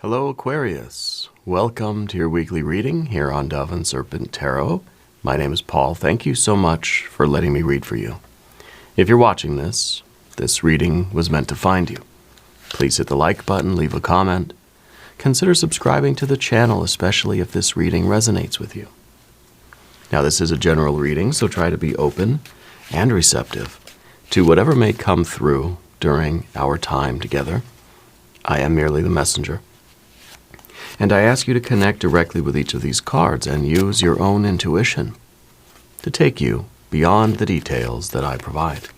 Hello, Aquarius. Welcome to your weekly reading here on Dove and Serpent Tarot. My name is Paul. Thank you so much for letting me read for you. If you're watching this reading was meant to find you. Please hit the like button, leave a comment. Consider subscribing to the channel, especially if this reading resonates with you. Now, this is a general reading, so try to be open and receptive to whatever may come through during our time together. I am merely the messenger. And I ask you to connect directly with each of these cards and use your own intuition to take you beyond the details that I provide.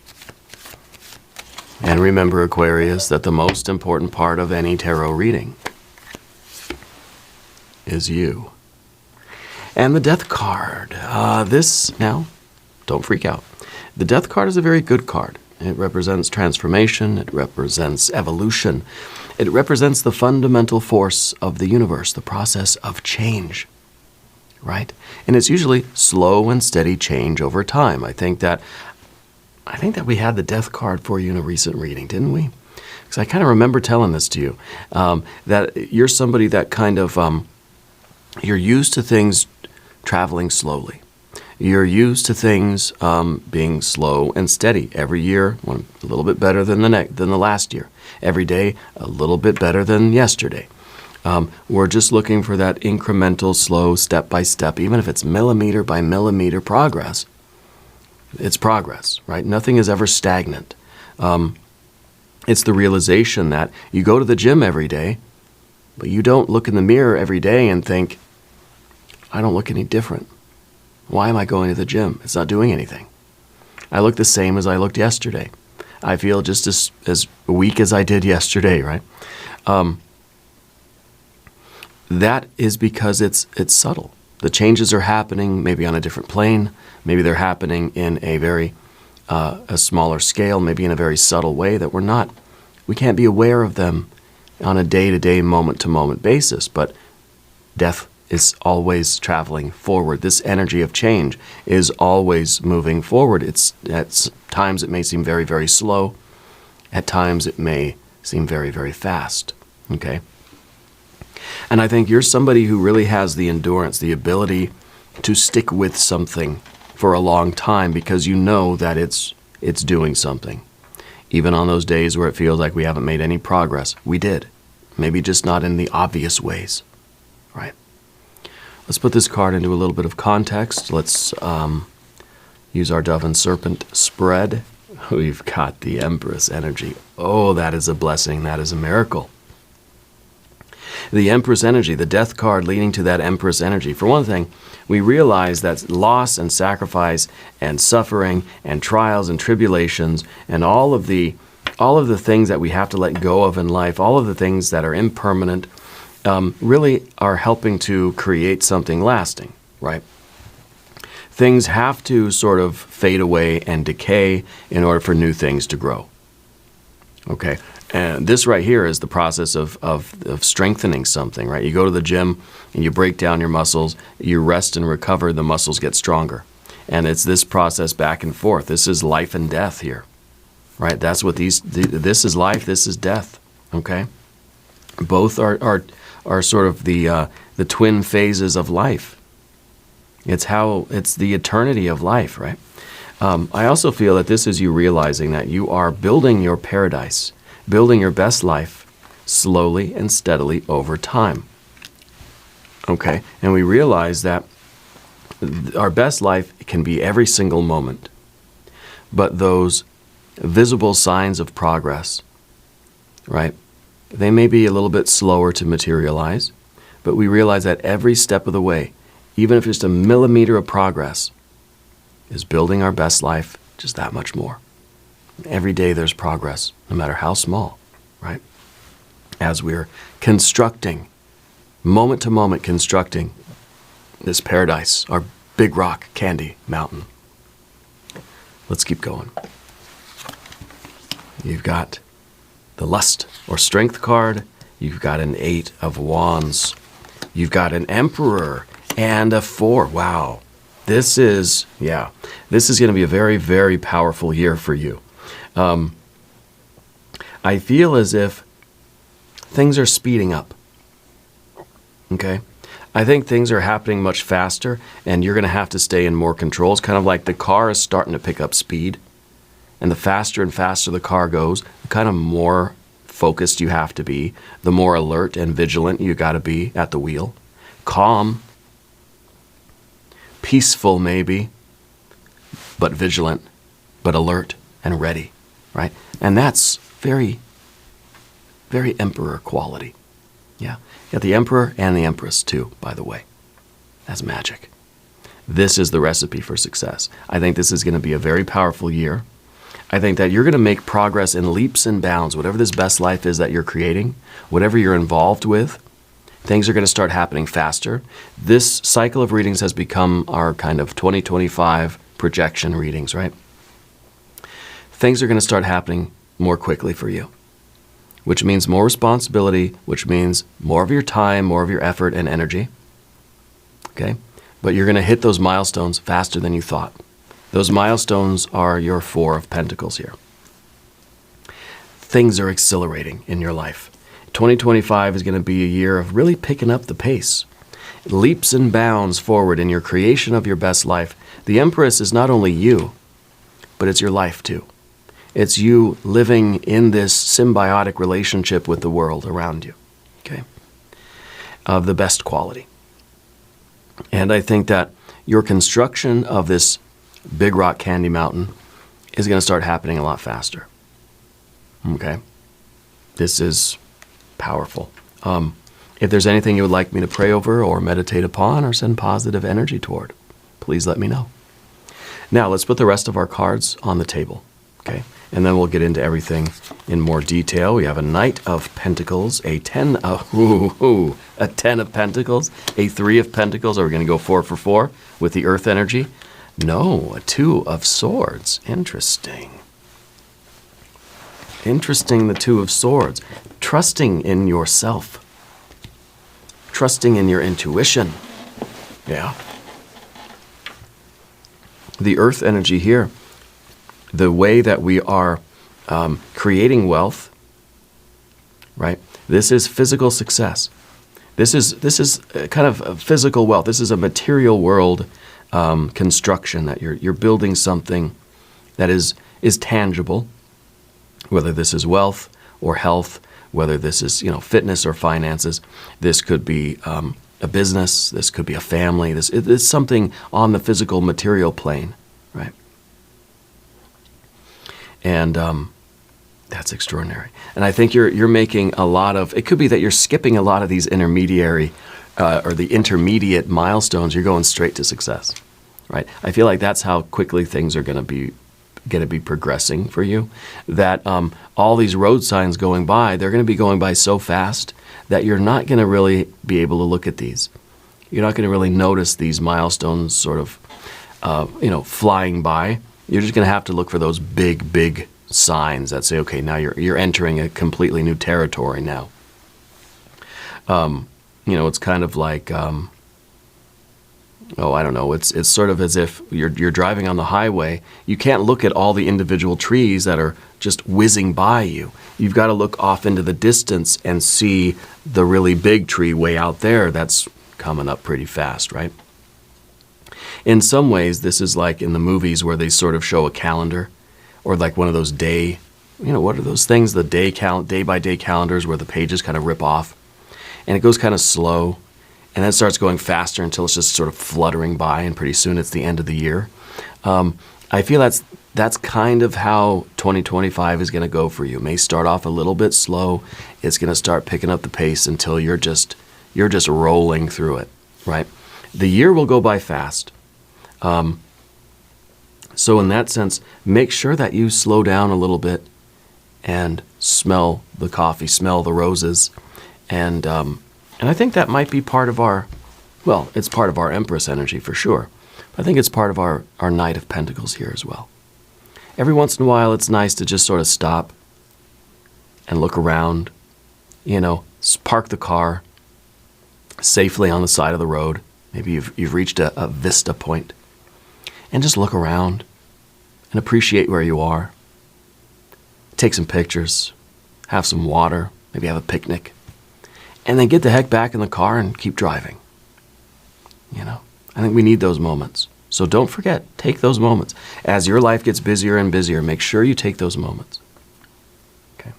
And remember, Aquarius, that the most important part of any tarot reading is you. And the Death card. Now, don't freak out. The Death card is a very good card. It represents transformation. It represents evolution. It represents the fundamental force of the universe, the process of change, right? And it's usually slow and steady change over time. I think that we had the Death card for you in a recent reading, didn't we? Because I kind of remember telling this to you, that you're somebody that kind of, you're used to things traveling slowly. You're used to things being slow and steady. Every year, a little bit better than the last year. Every day, a little bit better than yesterday. We're just looking for that incremental, slow, step by step, even if it's millimeter by millimeter progress. It's progress, right? Nothing is ever stagnant. It's the realization that you go to the gym every day, but you don't look in the mirror every day and think, I don't look any different. Why am I going to the gym? It's not doing anything. I look the same as I looked yesterday. I feel just as weak as I did yesterday, right? That is because it's subtle. The changes are happening maybe on a different plane. Maybe they're happening in a very a smaller scale, maybe in a very subtle way that we can't be aware of them on a day-to-day, moment-to-moment basis. But death is always traveling forward. This energy of change is always moving forward. At times it may seem very, very slow. At times it may seem very, very fast. Okay? And I think you're somebody who really has the endurance, the ability to stick with something for a long time because you know that it's doing something. Even on those days where it feels like we haven't made any progress, we did. Maybe just not in the obvious ways, right? Let's put this card into a little bit of context. Let's use our Dove and Serpent spread. We've got the Empress energy. Oh, that is a blessing. That is a miracle. The Empress energy, the Death card leading to that Empress energy. For one thing, we realize that loss and sacrifice and suffering and trials and tribulations and all of the things that we have to let go of in life, all of the things that are impermanent, really are helping to create something lasting, right? Things have to sort of fade away and decay in order for new things to grow. Okay, and this right here is the process of strengthening something, right? You go to the gym and you break down your muscles, you rest and recover, the muscles get stronger. And it's this process back and forth. This is life and death here, right? That's what this is life, this is death, okay? Both are sort of the twin phases of life. It's the eternity of life, right? I also feel that this is you realizing that you are building your paradise, building your best life slowly and steadily over time. Okay, and we realize that our best life can be every single moment, but those visible signs of progress, right? They may be a little bit slower to materialize, but we realize that every step of the way, even if just a millimeter of progress, is building our best life just that much more. Every day there's progress, no matter how small, right? As we're constructing, moment to moment constructing this paradise, our big rock candy mountain. Let's keep going. You've got the Lust or Strength card. You've got an 8 of Wands. You've got an Emperor and a 4. Wow. This is going to be a very, very powerful year for you. I feel as if things are speeding up. Okay? I think things are happening much faster, and you're going to have to stay in more control. It's kind of like the car is starting to pick up speed, and the faster and faster the car goes, the kind of more focused you have to be, the more alert and vigilant you got to be at the wheel. Calm, peaceful maybe, but vigilant, but alert and ready, right? And that's very, very emperor quality. Yeah. You got the emperor and the empress too, by the way. That's magic. This is the recipe for success. I think this is going to be a very powerful year. I think that you're going to make progress in leaps and bounds. Whatever this best life is that you're creating, whatever you're involved with, things are going to start happening faster. This cycle of readings has become our kind of 2025 projection readings, right? Things are going to start happening more quickly for you, which means more responsibility, which means more of your time, more of your effort and energy. Okay? But you're going to hit those milestones faster than you thought. Those milestones are your Four of Pentacles here. Things are accelerating in your life. 2025 is going to be a year of really picking up the pace. Leaps and bounds forward in your creation of your best life. The Empress is not only you, but it's your life too. It's you living in this symbiotic relationship with the world around you, okay, of the best quality. And I think that your construction of this big rock candy mountain is going to start happening a lot faster, okay? This is powerful. If there's anything you would like me to pray over or meditate upon or send positive energy toward, please let me know. Now, let's put the rest of our cards on the table, okay? And then we'll get into everything in more detail. We have a Knight of Pentacles, a 10 of Pentacles, a 3 of Pentacles. Are we going to go 4 for 4 with the Earth energy? No, a 2 of Swords. Interesting. Interesting, the 2 of Swords. Trusting in yourself. Trusting in your intuition. Yeah. The Earth energy here, the way that we are creating wealth, right? This is physical success. This is kind of a physical wealth. This is a material world construction that you're building something that is tangible, whether this is wealth or health, whether this is fitness or finances. This could be a business. This could be a family. This is something on the physical material plane, right? And that's extraordinary. And I think you're making a lot of, it could be that you're skipping a lot of these intermediary or the intermediate milestones. You're going straight to success, right? I feel like that's how quickly things are going to be progressing for you. That all these road signs going by, they're going to be going by so fast that you're not going to really be able to look at these. You're not going to really notice these milestones sort of, flying by. You're just going to have to look for those big signs that say, okay, now you're entering a completely new territory now. It's kind of like, I don't know. It's sort of as if you're driving on the highway. You can't look at all the individual trees that are just whizzing by you. You've got to look off into the distance and see the really big tree way out there that's coming up pretty fast, right? In some ways, this is like in the movies where they sort of show a calendar, or like one of those day, what are those things? The day by day calendars where the pages kind of rip off, and it goes kind of slow, and then it starts going faster until it's just sort of fluttering by, and pretty soon it's the end of the year. I feel that's kind of how 2025 is going to go for you. It may start off a little bit slow. It's going to start picking up the pace until you're just rolling through it, right? The year will go by fast. So in that sense, make sure that you slow down a little bit and smell the coffee, smell the roses. And I think that might be part of it's part of our Empress energy for sure. I think it's part of our Knight of Pentacles here as well. Every once in a while, it's nice to just sort of stop and look around, park the car safely on the side of the road. Maybe you've reached a vista point, and just look around and appreciate where you are. Take some pictures, have some water, maybe have a picnic, and then get the heck back in the car and keep driving. You know, I think we need those moments. So don't forget, take those moments. As your life gets busier and busier, make sure you take those moments. Okay.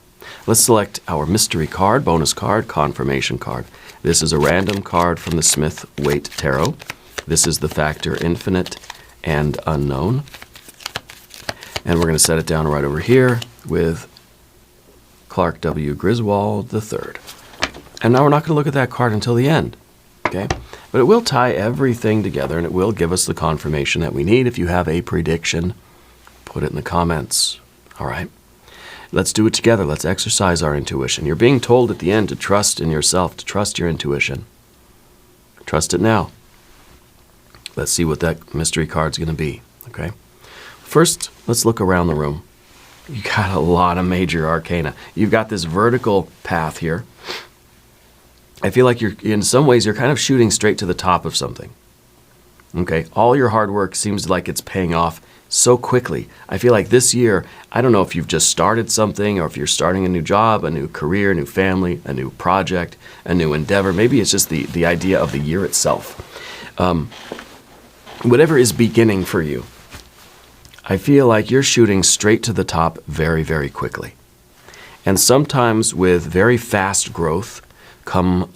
Let's select our mystery card, bonus card, confirmation card. This is a random card from the Smith-Waite Tarot. This is the factor infinite and unknown. And we're going to set it down right over here with Clark W. Griswold III. And now we're not going to look at that card until the end. Okay? But it will tie everything together, and it will give us the confirmation that we need. If you have a prediction, put it in the comments. All right? Let's do it together. Let's exercise our intuition. You're being told at the end to trust in yourself, to trust your intuition. Trust it now. Let's see what that mystery card's going to be. Okay? First, let's look around the room. You got a lot of major arcana. You've got this vertical path here. I feel like in some ways, you're kind of shooting straight to the top of something. Okay, all your hard work seems like it's paying off so quickly. I feel like this year, I don't know if you've just started something or if you're starting a new job, a new career, a new family, a new project, a new endeavor. Maybe it's just the idea of the year itself. Whatever is beginning for you, I feel like you're shooting straight to the top very, very quickly. And sometimes with very fast growth, come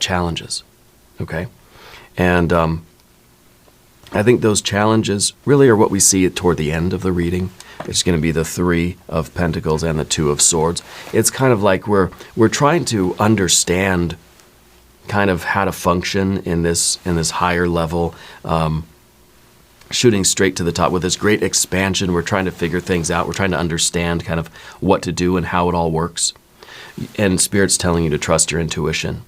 challenges, okay? And I think those challenges really are what we see toward the end of the reading. It's going to be the 3 of Pentacles and the 2 of Swords. It's kind of like we're trying to understand kind of how to function in this higher level, shooting straight to the top with this great expansion. We're trying to figure things out. We're trying to understand kind of what to do and how it all works. And Spirit's telling you to trust your intuition,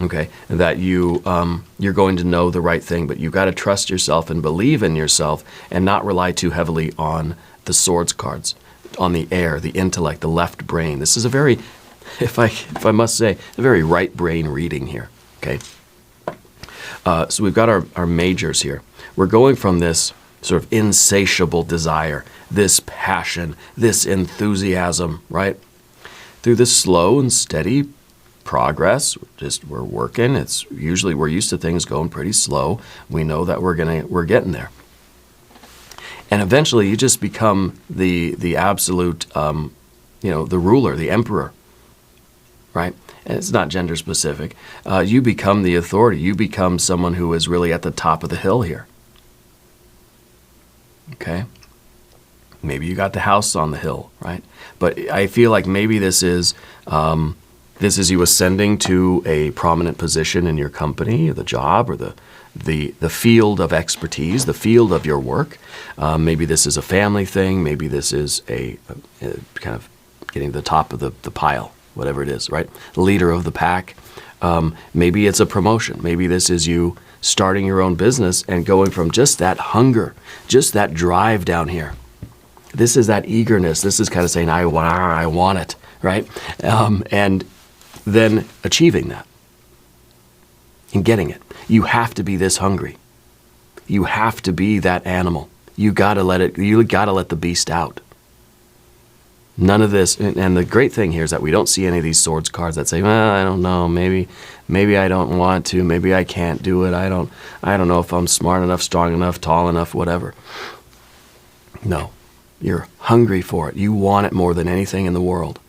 okay? That you're going to know the right thing, but you've got to trust yourself and believe in yourself and not rely too heavily on the Swords cards, on the air, the intellect, the left brain. This is a very, if I must say, a very right brain reading here, okay? So we've got our majors here. We're going from this sort of insatiable desire, this passion, this enthusiasm, right? Through this slow and steady progress, we're working. It's usually we're used to things going pretty slow. We know that we're getting there, and eventually you just become the absolute, the ruler, the emperor, right? And it's not gender specific. You become the authority. You become someone who is really at the top of the hill here. Okay. Maybe you got the house on the hill, right? But I feel like maybe this is you ascending to a prominent position in your company, or the job, or the field of expertise, the field of your work. Maybe this is a family thing. Maybe this is a kind of getting to the top of the pile, whatever it is, right? The leader of the pack. Maybe it's a promotion. Maybe this is you starting your own business and going from just that hunger, just that drive down here. This is that eagerness. This is kind of saying, I want it, right? And then achieving that and getting it. You have to be this hungry. You have to be that animal. You gotta let the beast out. None of this, and the great thing here is that we don't see any of these Swords cards that say, well, I don't know, maybe I don't want to, maybe I can't do it, I don't know if I'm smart enough, strong enough, tall enough, whatever. No. You're hungry for it. You want it more than anything in the world.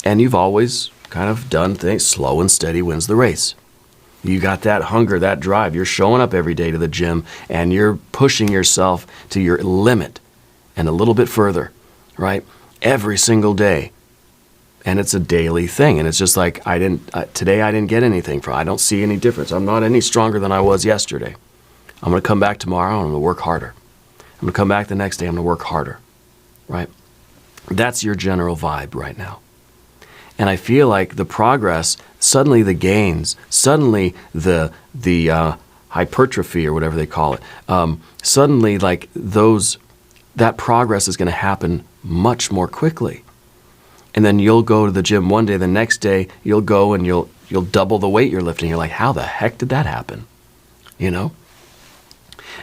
And you've always kind of done things, slow and steady wins the race. You got that hunger, that drive. You're showing up every day to the gym, and you're pushing yourself to your limit and a little bit further, right? Every single day. And it's a daily thing. And it's just like, today I didn't get anything from it. I don't see any difference. I'm not any stronger than I was yesterday. I'm going to come back tomorrow and I'm going to work harder. I'm going to come back the next day, I'm going to work harder, right? That's your general vibe right now. And I feel like the progress, suddenly the gains, suddenly the hypertrophy or whatever they call it, suddenly like that progress is going to happen much more quickly. And then you'll go to the gym one day, the next day you'll go and you'll double the weight you're lifting. You're like, how the heck did that happen? You know?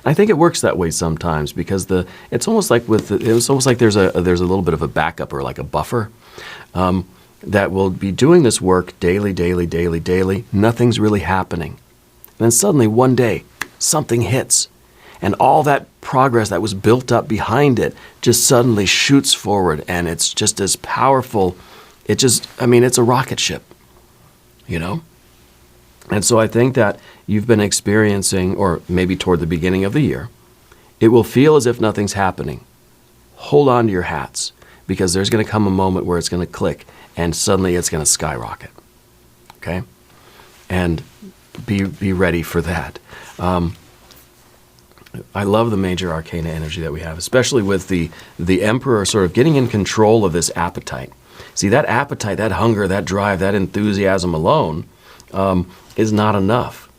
I think it works that way sometimes because it's almost like there's a little bit of a backup or like a buffer. that will be doing this work daily, daily, daily, daily. Nothing's really happening. And then suddenly one day, something hits. And all that progress that was built up behind it just suddenly shoots forward. And it's just as powerful. It's a rocket ship, you know? And so I think that you've been experiencing, or maybe toward the beginning of the year, it will feel as if nothing's happening. Hold on to your hats, because there's going to come a moment where it's going to click, and suddenly it's going to skyrocket. Okay? And be ready for that. I love the major arcana energy that we have, especially with the Emperor sort of getting in control of this appetite. See, that appetite, that hunger, that drive, that enthusiasm alone is not enough.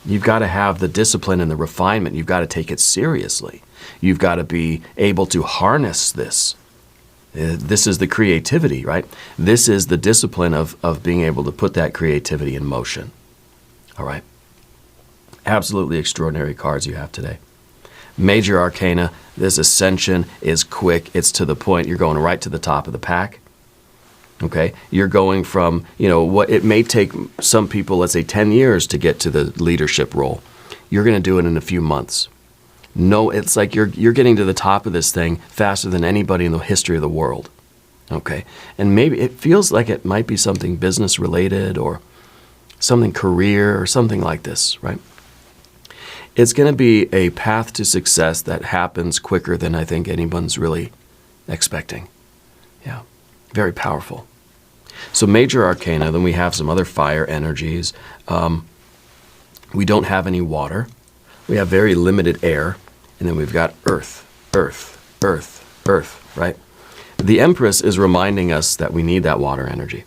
You've got to have the discipline and the refinement. You've got to take it seriously. You've got to be able to harness this. This is the creativity, right? This is the discipline of being able to put that creativity in motion. All right? Absolutely extraordinary cards you have today. Major Arcana, this ascension is quick. It's to the point. You're going right to the top of the pack. Okay? You're going from, what it may take some people, let's say 10 years to get to the leadership role. You're going to do it in a few months. No, it's like you're getting to the top of this thing faster than anybody in the history of the world. Okay? And maybe it feels like it might be something business related or something career or something like this, right? It's going to be a path to success that happens quicker than I think anyone's really expecting. Yeah, very powerful. So major arcana, then we have some other fire energies. We don't have any water. We have very limited air. And then we've got earth, right? The Empress is reminding us that we need that water energy.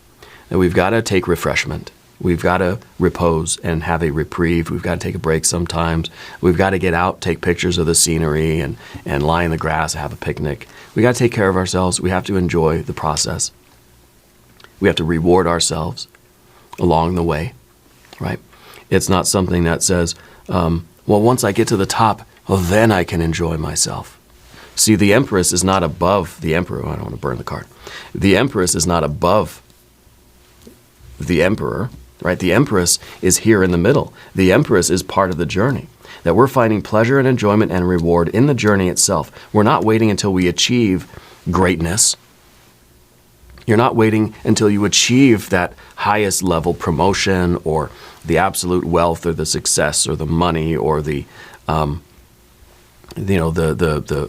That we've got to take refreshment. We've got to repose and have a reprieve. We've got to take a break sometimes. We've got to get out, take pictures of the scenery and lie in the grass, have a picnic. We got to take care of ourselves. We have to enjoy the process. We have to reward ourselves along the way, right? It's not something that says, well, once I get to the top, well, then I can enjoy myself. See, the Empress is not above the Emperor. I don't want to burn the card. The Empress is not above the Emperor, right? The Empress is here in the middle. The Empress is part of the journey. That we're finding pleasure and enjoyment and reward in the journey itself. We're not waiting until we achieve greatness. You're not waiting until you achieve that highest level promotion or the absolute wealth or the success or the money or the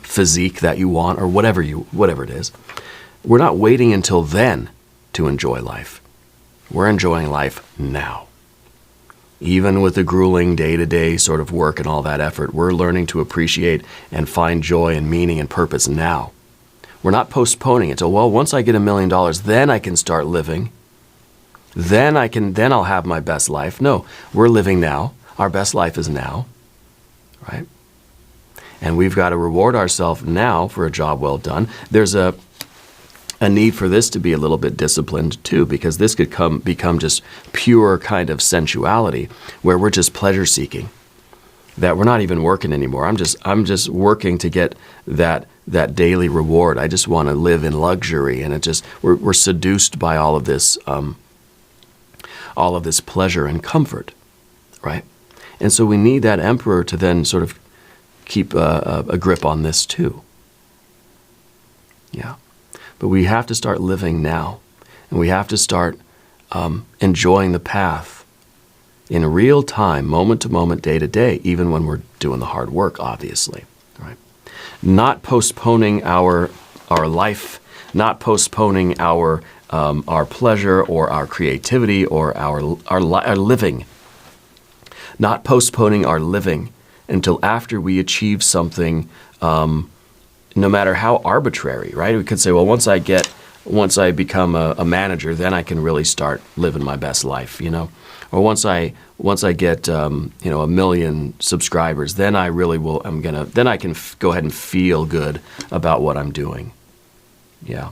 physique that you want or whatever it is. We're not waiting until then to enjoy life. We're enjoying life now. Even with the grueling day-to-day sort of work and all that effort, we're learning to appreciate and find joy and meaning and purpose now. We're not postponing it till, well, once I get $1 million, then I can start living. Then I'll have my best life. No, we're living now. Our best life is now, right? And we've got to reward ourselves now for a job well done. There's a need for this to be a little bit disciplined too, because this could become just pure kind of sensuality where we're just pleasure seeking, that we're not even working anymore. I'm just working to get that daily reward. I just want to live in luxury, and we're seduced by all of this pleasure and comfort, right? And so we need that Emperor to then sort of keep a grip on this too. Yeah. But we have to start living now, and we have to start enjoying the path in real time, moment to moment, day to day, even when we're doing the hard work, obviously. Right? Not postponing our life, not postponing our pleasure or our creativity or our living. Not postponing our living until after we achieve something, no matter how arbitrary, right? We could say, well, once I become a manager, then I can really start living my best life, Or once I get 1 million subscribers, then I really will. Then I can go ahead and feel good about what I'm doing. Yeah.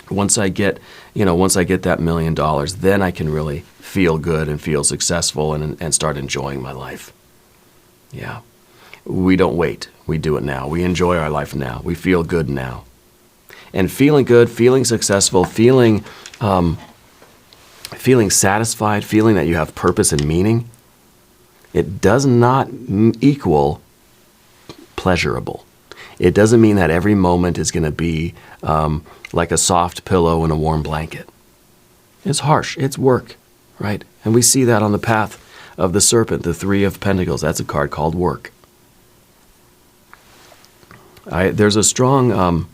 Once I get that $1 million, then I can really feel good and feel successful and start enjoying my life. Yeah. We don't wait. We do it now. We enjoy our life now. We feel good now. And feeling good, feeling successful, feeling feeling satisfied, feeling that you have purpose and meaning, it does not equal pleasurable. It doesn't mean that every moment is going to be like a soft pillow and a warm blanket. It's harsh. It's work, right? And we see that on the path of the Serpent, the Three of Pentacles. That's a card called work. There's a strong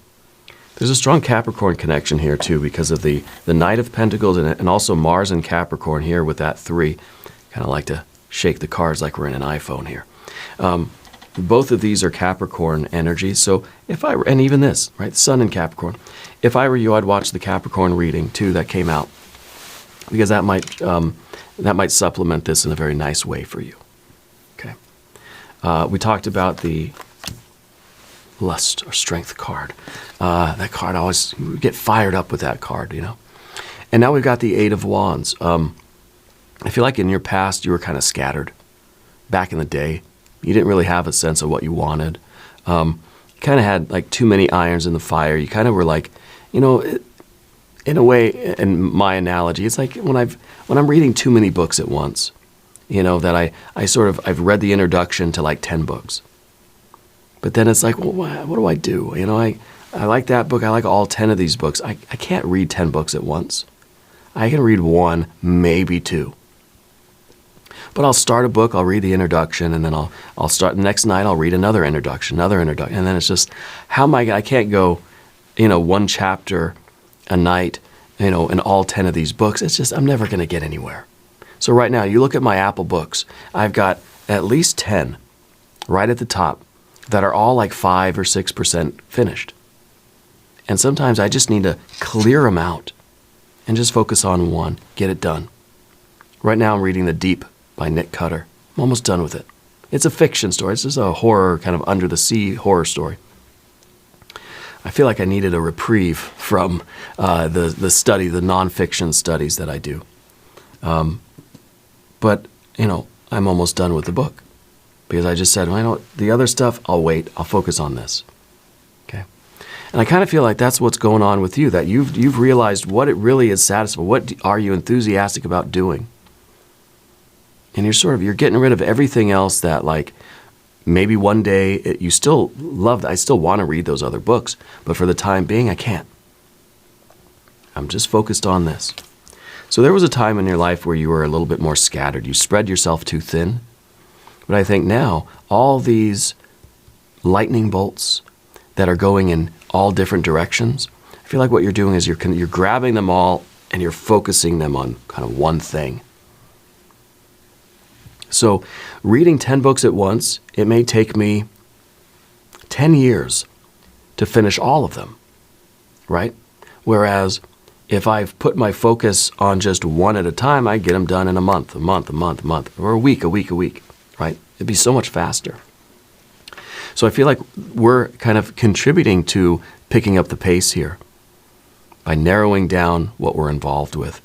Capricorn connection here too, because of the Knight of Pentacles and also Mars and Capricorn here with that 3. Kind of like to shake the cards like we're in an iPhone here. Both of these are Capricorn energy. So and even this, right? Sun in Capricorn. If I were you, I'd watch the Capricorn reading too that came out, because that might supplement this in a very nice way for you. Okay. We talked about the Lust or Strength card. That card, I always get fired up with that card, you know. And now we've got the Eight of Wands. I feel like in your past you were kind of scattered. Back in the day, you didn't really have a sense of what you wanted. You kind of had like too many irons in the fire. You kind of were like, you know, in a way, in my analogy, it's like when I'm reading too many books at once, you know, that I've read the introduction to like 10 books. But then it's like, well, what do I do? You know, I like that book. I like all 10 of these books. I can't read 10 books at once. I can read 1, maybe 2. But I'll start a book, I'll read the introduction, and then I'll start the next night, I'll read another introduction, and then it's just, I can't go, you know, 1 chapter a night, you know, in all 10 of these books. It's just, I'm never going to get anywhere. So right now, you look at my Apple books, I've got at least 10 right at the top that are all like 5 or 6% finished. And sometimes I just need to clear them out and just focus on one, get it done. Right now I'm reading The Deep by Nick Cutter. I'm almost done with it. It's a fiction story. It's just a horror, kind of under the sea horror story. I feel like I needed a reprieve from the nonfiction studies that I do. But, you know, I'm almost done with the book because I just said, well, you know what, the other stuff, I'll wait. I'll focus on this. Okay. And I kind of feel like that's what's going on with you, that you've realized what it really is satisfying. What are you enthusiastic about doing? And you're getting rid of everything else that, like, maybe one day you still love. I still want to read those other books, but for the time being, I can't. I'm just focused on this. So there was a time in your life where you were a little bit more scattered. You spread yourself too thin. But I think now all these lightning bolts that are going in all different directions, I feel like what you're doing is you're grabbing them all and you're focusing them on kind of one thing. So reading 10 books at once, it may take me 10 years to finish all of them, right? Whereas if I've put my focus on just one at a time, I get them done in a month, or a week, right? It'd be so much faster. So I feel like we're kind of contributing to picking up the pace here by narrowing down what we're involved with.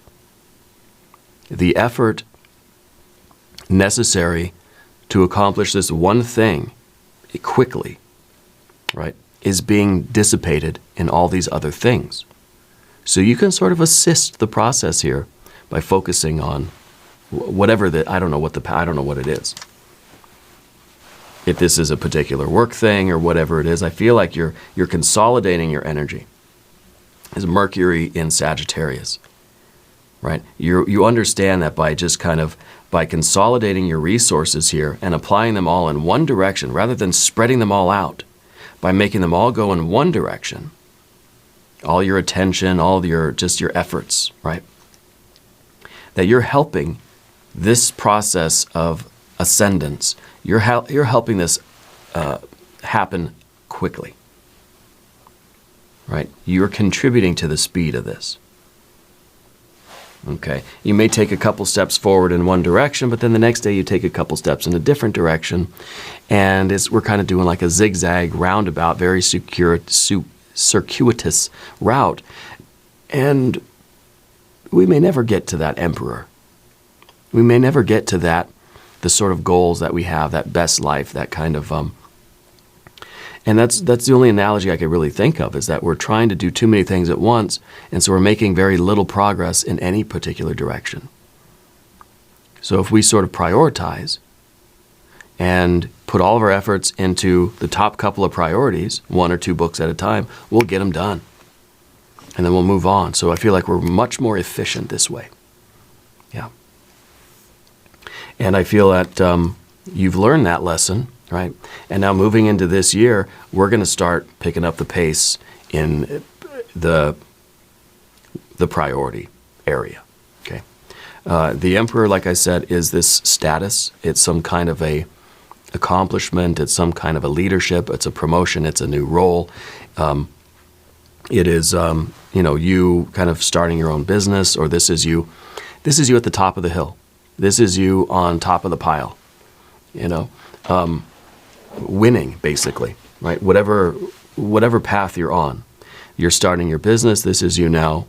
The effort necessary to accomplish this one thing quickly, right, is being dissipated in all these other things. So you can sort of assist the process here by focusing on whatever I don't know what it is. If this is a particular work thing or whatever it is, I feel like you're consolidating your energy. As Mercury in Sagittarius, right? You understand that by consolidating your resources here and applying them all in one direction, rather than spreading them all out, by making them all go in one direction, all your attention, all your efforts, right? That you're helping this process of ascendance. You're helping this happen quickly, right? You're contributing to the speed of this. Okay, you may take a couple steps forward in one direction, but then the next day you take a couple steps in a different direction, and we're kind of doing like a zigzag, roundabout, very circuitous route, and we may never get to that emperor. We may never get to the sort of goals that we have, that best life, that kind of, And that's the only analogy I could really think of, is that we're trying to do too many things at once, and so we're making very little progress in any particular direction. So if we sort of prioritize and put all of our efforts into the top couple of priorities, 1 or 2 books at a time, we'll get them done. And then we'll move on. So I feel like we're much more efficient this way. Yeah. And I feel that you've learned that lesson, right? And now moving into this year, we're going to start picking up the pace in the priority area, okay? The Emperor, like I said, is this status. It's some kind of a accomplishment. It's some kind of a leadership. It's a promotion. It's a new role. It is, you kind of starting your own business, or this is you at the top of the hill. This is you on top of the pile, winning, basically, right? Whatever path you're on, you're starting your business. This is you now.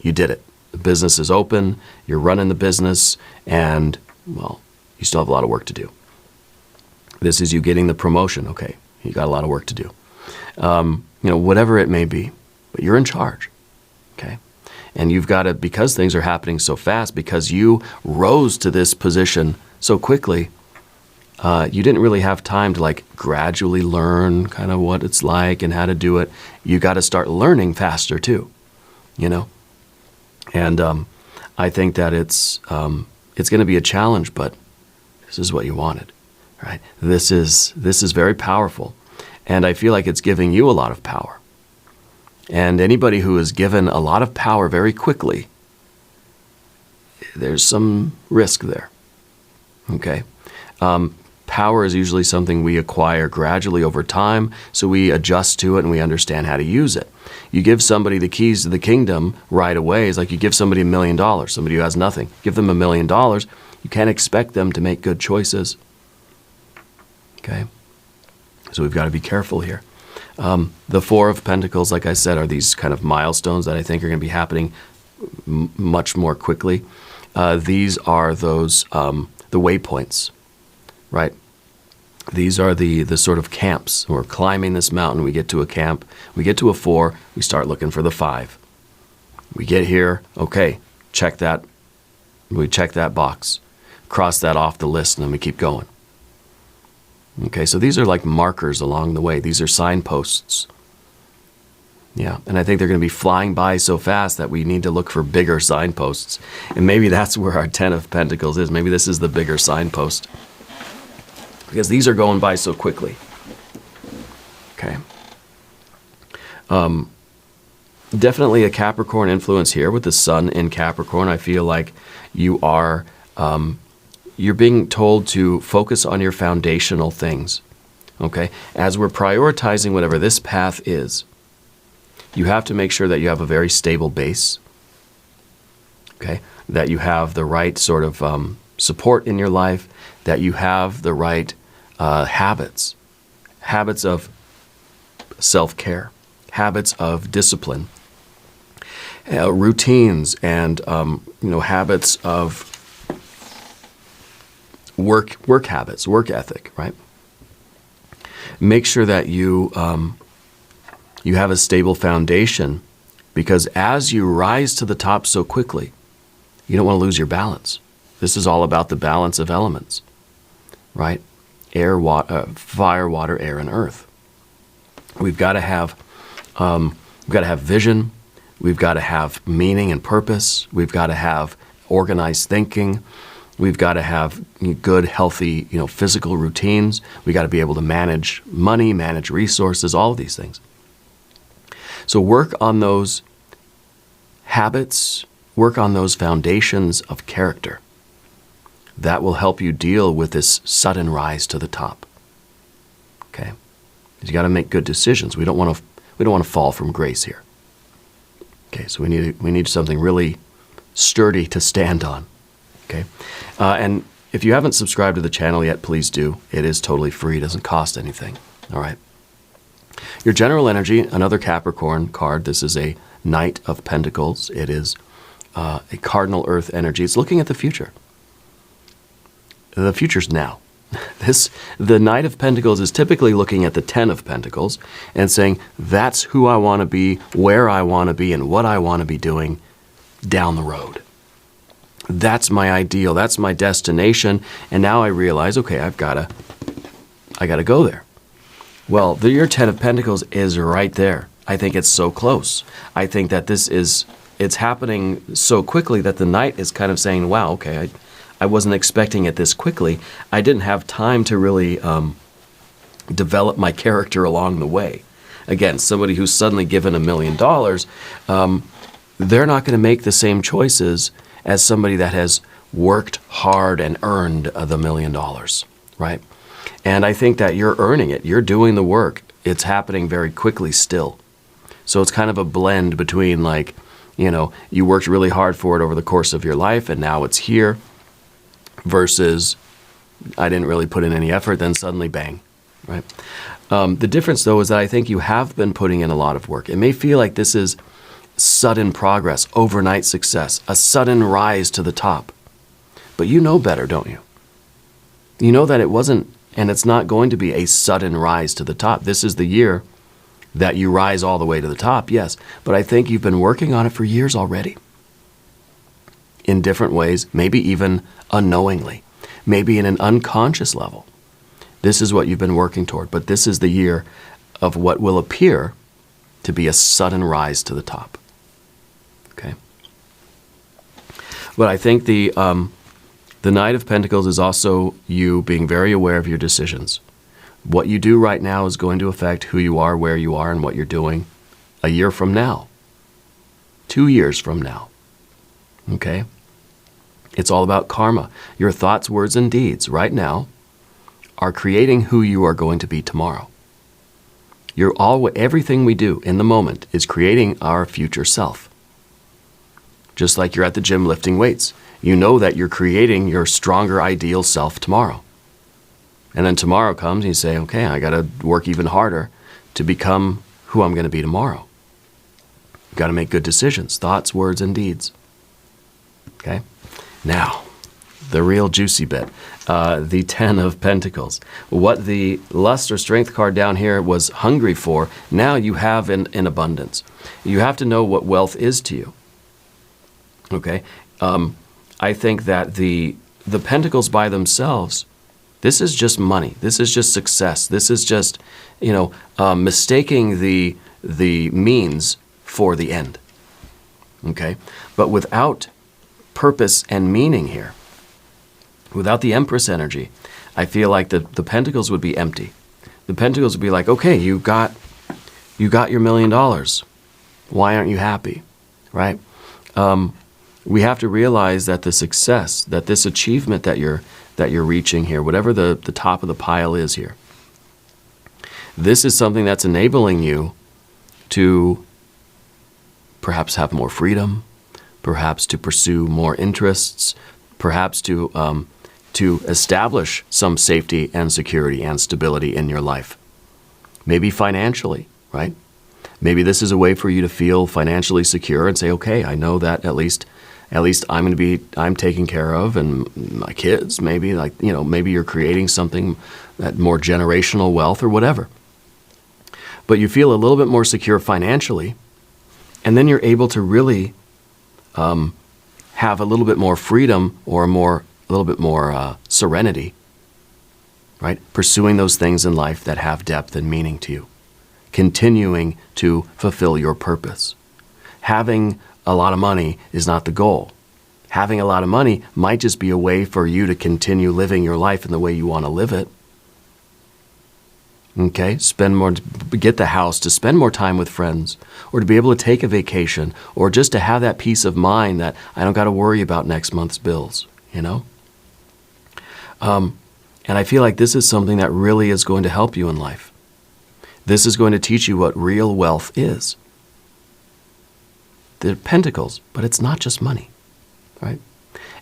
You did it. The business is open. You're running the business, and, well, you still have a lot of work to do. This is you getting the promotion. Okay, you got a lot of work to do. Whatever it may be, but you're in charge, okay? And you've got to, because things are happening so fast, because you rose to this position so quickly, you didn't really have time to gradually learn kind of what it's like and how to do it. You got to start learning faster too, And I think that it's going to be a challenge, but this is what you wanted. Right? This is very powerful, and I feel like it's giving you a lot of power. And anybody who is given a lot of power very quickly, there's some risk there. Okay, power is usually something we acquire gradually over time, so we adjust to it and we understand how to use it. You give somebody the keys to the kingdom right away. It's like you give somebody $1 million, somebody who has nothing. Give them $1 million. You can't expect them to make good choices. Okay, so we've got to be careful here. The Four of Pentacles, like I said, are these kind of milestones that I think are going to be happening much more quickly. These are those, the waypoints, right? These are the sort of camps. We're climbing this mountain, we get to a camp, we get to a 4, we start looking for the 5. We get here, okay, check that, we check that box, cross that off the list, and then we keep going. Okay, so these are like markers along the way. These are signposts. Yeah, and I think they're going to be flying by so fast that we need to look for bigger signposts. And maybe that's where our 10 of Pentacles is. Maybe this is the bigger signpost. Because these are going by so quickly. Okay. Definitely a Capricorn influence here with the Sun in Capricorn. I feel like you are... you're being told to focus on your foundational things, okay? As we're prioritizing whatever this path is, you have to make sure that you have a very stable base, okay? That you have the right sort of support in your life, that you have the right habits of self-care, habits of discipline, routines, and habits of work habits, work ethic, right? Make sure that you have a stable foundation, because as you rise to the top so quickly, you don't want to lose your balance. This is all about the balance of elements, right? Air, fire, water, air, and earth. We've got to have vision. We've got to have meaning and purpose. We've got to have organized thinking. We've got to have good, healthy, physical routines. We've got to be able to manage money, manage resources, all of these things. So work on those habits, work on those foundations of character. That will help you deal with this sudden rise to the top. Okay? You got to make good decisions. We don't want to fall from grace here. Okay, so we need something really sturdy to stand on. Okay, and if you haven't subscribed to the channel yet, please do. It is totally free. It doesn't cost anything. All right. Your general energy, another Capricorn card. This is a Knight of Pentacles. It is a cardinal earth energy. It's looking at the future. The future's now. The Knight of Pentacles is typically looking at the Ten of Pentacles and saying, that's who I want to be, where I want to be, and what I want to be doing down the road. That's my ideal. That's my destination. And now I realize, okay, I gotta go there. Well, your Ten of Pentacles is right there. I think it's so close. I think that it's happening so quickly that the Knight is kind of saying, wow, okay, I wasn't expecting it this quickly. I didn't have time to really develop my character along the way. Again, somebody who's suddenly given $1 million, they're not going to make the same choices as somebody that has worked hard and earned the $1 million, right? And I think that you're earning it. You're doing the work. It's happening very quickly still. So it's kind of a blend between, like, you worked really hard for it over the course of your life and now it's here, versus I didn't really put in any effort, then suddenly bang, right? The difference, though, is that I think you have been putting in a lot of work. It may feel like this is sudden progress, overnight success, a sudden rise to the top. But you know better, don't you? You know that it wasn't, and it's not going to be a sudden rise to the top. This is the year that you rise all the way to the top, yes. But I think you've been working on it for years already. In different ways, maybe even unknowingly, maybe in an unconscious level. This is what you've been working toward, but this is the year of what will appear to be a sudden rise to the top. Okay? But I think the Knight of Pentacles is also you being very aware of your decisions. What you do right now is going to affect who you are, where you are, and what you're doing a year from now, 2 years from now. Okay? It's all about karma. Your thoughts, words, and deeds right now are creating who you are going to be tomorrow. Everything we do in the moment is creating our future self. Just like you're at the gym lifting weights. You know that you're creating your stronger ideal self tomorrow. And then tomorrow comes and you say, okay, I got to work even harder to become who I'm going to be tomorrow. You've got to make good decisions, thoughts, words, and deeds. Okay? Now, the real juicy bit, the Ten of Pentacles. What the lust or strength card down here was hungry for, now you have in abundance. You have to know what wealth is to you. Okay? I think that the Pentacles by themselves, this is just money. This is just success. This is just, mistaking the means for the end. Okay? But without purpose and meaning here, without the Empress energy, I feel like the Pentacles would be empty. The Pentacles would be like, okay, you got your $1 million. Why aren't you happy? Right? We have to realize that the success, that this achievement that you're reaching here, whatever the top of the pile is here, this is something that's enabling you to perhaps have more freedom, perhaps to pursue more interests, perhaps to establish some safety and security and stability in your life. Maybe financially, right? Maybe this is a way for you to feel financially secure and say, okay, I know that at least I'm taken care of, and my kids, maybe maybe you're creating something, that more generational wealth or whatever. But you feel a little bit more secure financially, and then you're able to really have a little bit more freedom or a little bit more serenity, right? Pursuing those things in life that have depth and meaning to you. Continuing to fulfill your purpose. Having a lot of money is not the goal. Having a lot of money might just be a way for you to continue living your life in the way you want to live it. Okay? Get the house to spend more time with friends, or to be able to take a vacation, or just to have that peace of mind that I don't got to worry about next month's bills, And I feel like this is something that really is going to help you in life. This is going to teach you what real wealth is. The Pentacles, but it's not just money, right?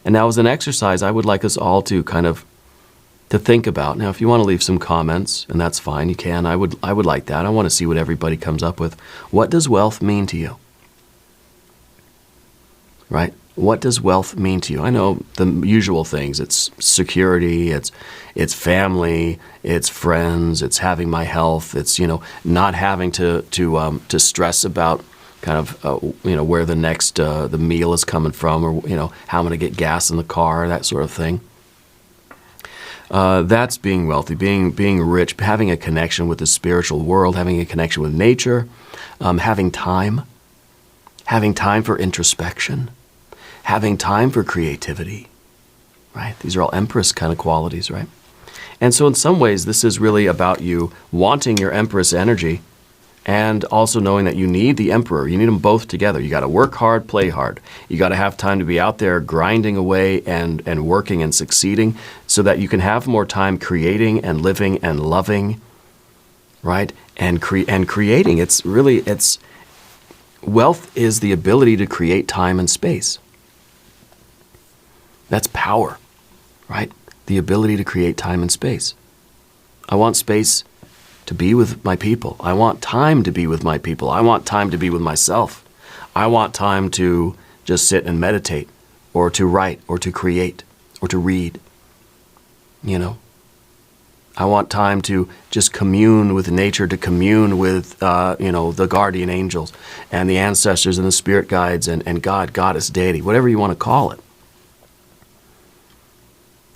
And now as an exercise, I would like us all to to think about. Now, if you want to leave some comments, and that's fine, you can. I would like that. I want to see what everybody comes up with. What does wealth mean to you? Right? What does wealth mean to you? I know the usual things. It's security, it's family, it's friends, it's having my health, it's, not having to stress about kind of, where the next, the meal is coming from, or, how I'm going to get gas in the car, that sort of thing. That's being wealthy, being rich, having a connection with the spiritual world, having a connection with nature, having time for introspection, having time for creativity, right? These are all Empress kind of qualities, right? And so in some ways, this is really about you wanting your Empress energy and also knowing that you need the Emperor. You need them both together. You got to work hard, play hard. You got to have time to be out there grinding away and working and succeeding so that you can have more time creating and living and loving, right? And creating. It's wealth is the ability to create time and space. That's power, right? The ability to create time and space. I want space to be with my people. I want time to be with my people. I want time to be with myself. I want time to just sit and meditate, or to write, or to create, or to read. I want time to just commune with nature, to commune with, the guardian angels and the ancestors and the spirit guides and God, goddess, deity, whatever you want to call it.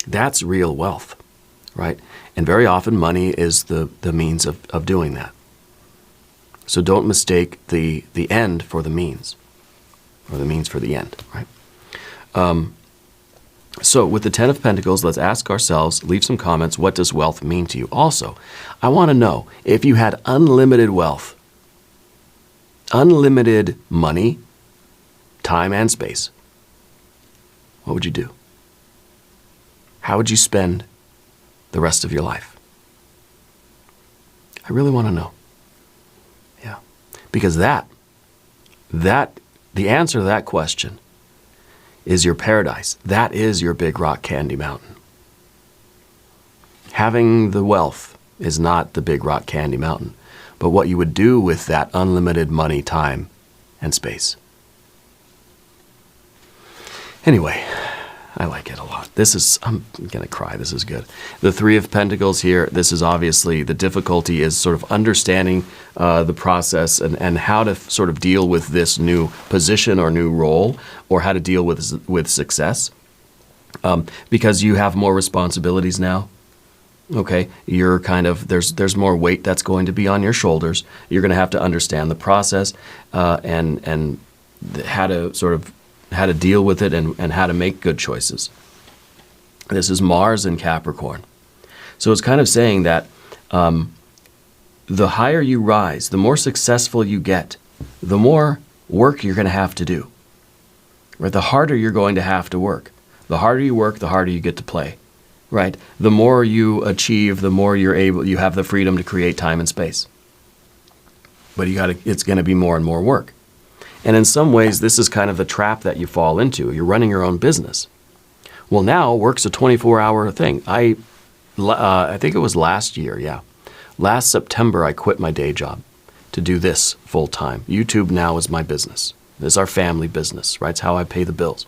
That's real wealth, right? And very often money is the means of doing that. So don't mistake the end for the means, or the means for the end, right? So with the Ten of Pentacles, let's ask ourselves, leave some comments, what does wealth mean to you? Also, I want to know, if you had unlimited wealth, unlimited money, time and space, what would you do? How would you spend the rest of your life? I really want to know. Yeah. Because the answer to that question is your paradise. That is your big rock candy mountain. Having the wealth is not the big rock candy mountain, but what you would do with that unlimited money, time, and space. Anyway, I like it a lot. I'm going to cry. This is good. The Three of Pentacles here, this is obviously, the difficulty is sort of understanding the process and how to sort of deal with this new position or new role, or how to deal with success. Because you have more responsibilities now. Okay, you're kind of, there's more weight that's going to be on your shoulders. You're going to have to understand the process and how to deal with it and how to make good choices. This is Mars in Capricorn. So it's kind of saying that the higher you rise, the more successful you get, the more work you're going to have to do. Right? The harder you're going to have to work. The harder you work, the harder you get to play. Right? The more you achieve, the more you have the freedom to create time and space. But it's going to be more and more work. And in some ways, this is kind of the trap that you fall into. You're running your own business. Well, now work's a 24-hour thing. I think it was last year, yeah. Last September, I quit my day job to do this full time. YouTube now is my business. This is our family business, right? It's how I pay the bills.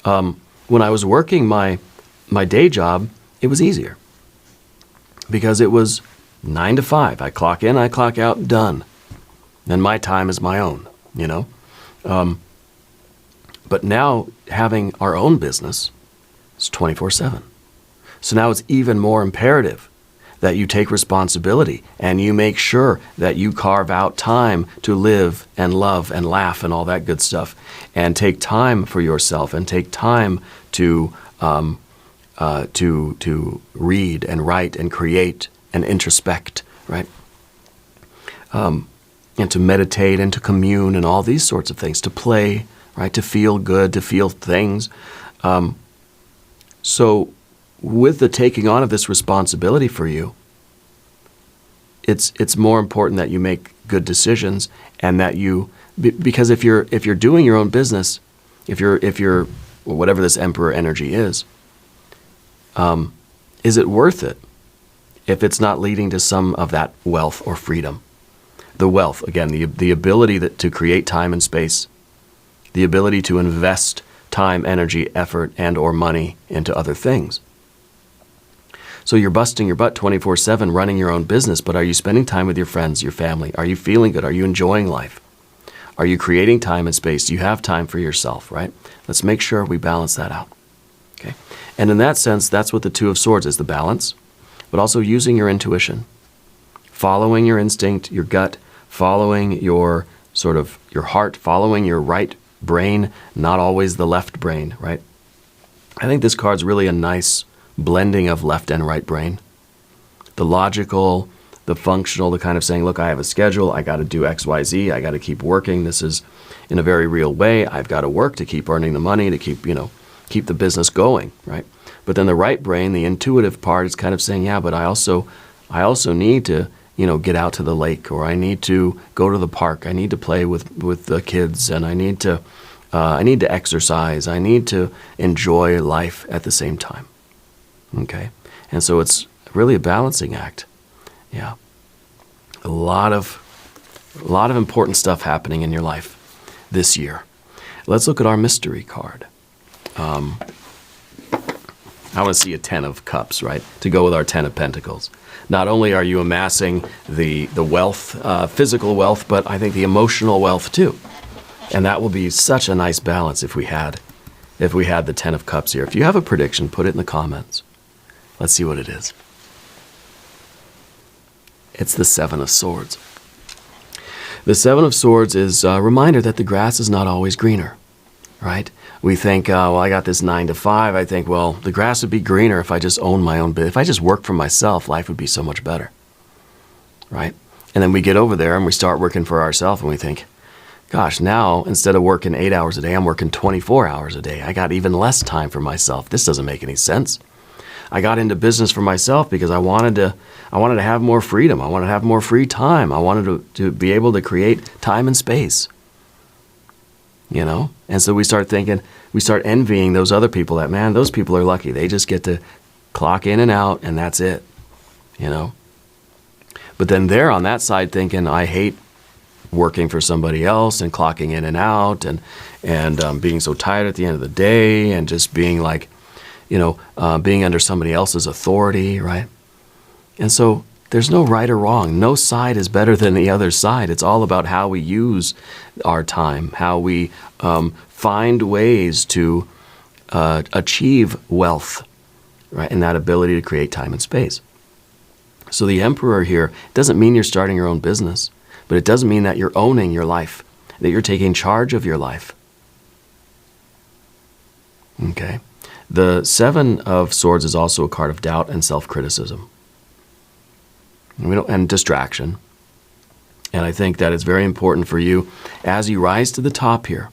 When I was working my day job, it was easier because it was 9 to 5. I clock in, I clock out, done. Then my time is my own. But now having our own business is 24/7. So now it's even more imperative that you take responsibility and you make sure that you carve out time to live and love and laugh and all that good stuff, and take time for yourself and take time to read and write and create and introspect, right? And to meditate and to commune and all these sorts of things, to play, right? To feel good, to feel things. So with the taking on of this responsibility for you, it's more important that you make good decisions, and that because if you're doing your own business, if you're whatever this Emperor energy is it worth it if it's not leading to some of that wealth or freedom? The wealth, again, the ability to create time and space, the ability to invest time, energy, effort, and or money into other things. So you're busting your butt 24/7 running your own business, but are you spending time with your friends, your family? Are you feeling good? Are you enjoying life? Are you creating time and space? Do you have time for yourself, right? Let's make sure we balance that out. Okay? And in that sense, that's what the Two of Swords is, the balance, but also using your intuition, following your instinct, your gut, following your your heart, following your right brain, not always the left brain, right? I think this card's really a nice blending of left and right brain. The logical, the functional, the kind of saying, look, I have a schedule, I got to do X, Y, Z, I got to keep working. This is in a very real way. I've got to work to keep earning the money, to keep the business going, right? But then the right brain, the intuitive part, is kind of saying, yeah, but I also need to, get out to the lake, or I need to go to the park. I need to play with the kids, and I need to exercise. I need to enjoy life at the same time. Okay, and so it's really a balancing act. Yeah, a lot of important stuff happening in your life this year. Let's look at our mystery card. I want to see a 10 of Cups, right, to go with our 10 of Pentacles. Not only are you amassing the wealth, physical wealth, but I think the emotional wealth too. And that will be such a nice balance if we had the 10 of Cups here. If you have a prediction, put it in the comments. Let's see what it is. It's the Seven of Swords. The Seven of Swords is a reminder that the grass is not always greener, right? We think, well, I got this 9 to 5. I think, well, the grass would be greener if I just owned my own business. If I just worked for myself, life would be so much better, right? And then we get over there and we start working for ourselves and we think, gosh, now instead of working 8 hours a day, I'm working 24 hours a day. I got even less time for myself. This doesn't make any sense. I got into business for myself because I wanted to have more freedom. I wanted to have more free time. I wanted to be able to create time and space. And so we start envying those other people that, man, those people are lucky. They just get to clock in and out and that's it, But then they're on that side thinking, I hate working for somebody else and clocking in and out and being so tired at the end of the day and just being like, being under somebody else's authority, right? And so there's no right or wrong. No side is better than the other side. It's all about how we use our time, how we find ways to achieve wealth, right? And that ability to create time and space. So the Emperor here doesn't mean you're starting your own business, but it does mean that you're owning your life, that you're taking charge of your life. Okay. The Seven of Swords is also a card of doubt and self-criticism. And distraction. And I think that it's very important for you as you rise to the top here.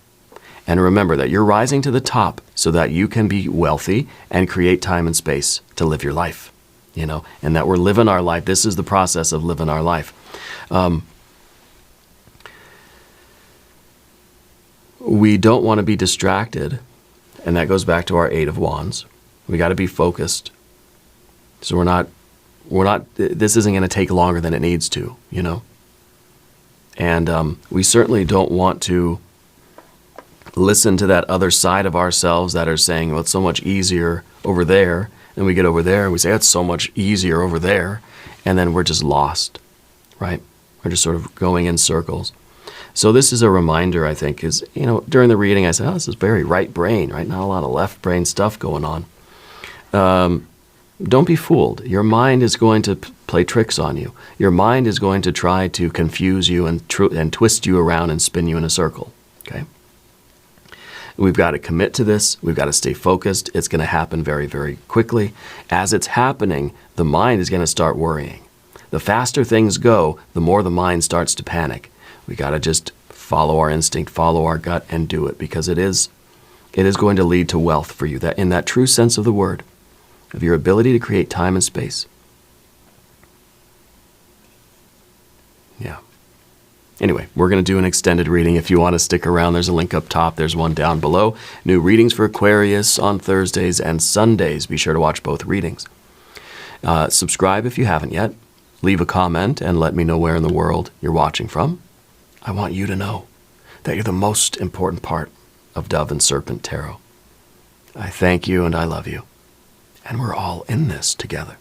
And remember that you're rising to the top so that you can be wealthy and create time and space to live your life. And that we're living our life. This is the process of living our life. We don't want to be distracted. And that goes back to our 8 of Wands. We got to be focused. So this isn't going to take longer than it needs to, And we certainly don't want to listen to that other side of ourselves that are saying, well, it's so much easier over there. And we get over there and we say, it's so much easier over there. And then we're just lost, right? We're just sort of going in circles. So this is a reminder, I think, is, during the reading I said, this is very right brain, right? Not a lot of left brain stuff going on. Don't be fooled. Your mind is going to play tricks on you. Your mind is going to try to confuse you and twist you around and spin you in a circle, okay? We've got to commit to this. We've got to stay focused. It's going to happen very, very quickly. As it's happening, the mind is going to start worrying. The faster things go, the more the mind starts to panic. We got to just follow our instinct, follow our gut, and do it, because it is going to lead to wealth for you, that in that true sense of the word, of your ability to create time and space. Yeah. Anyway, we're going to do an extended reading. If you want to stick around, there's a link up top. There's one down below. New readings for Aquarius on Thursdays and Sundays. Be sure to watch both readings. Subscribe if you haven't yet. Leave a comment and let me know where in the world you're watching from. I want you to know that you're the most important part of Dove and Serpent Tarot. I thank you and I love you. And we're all in this together.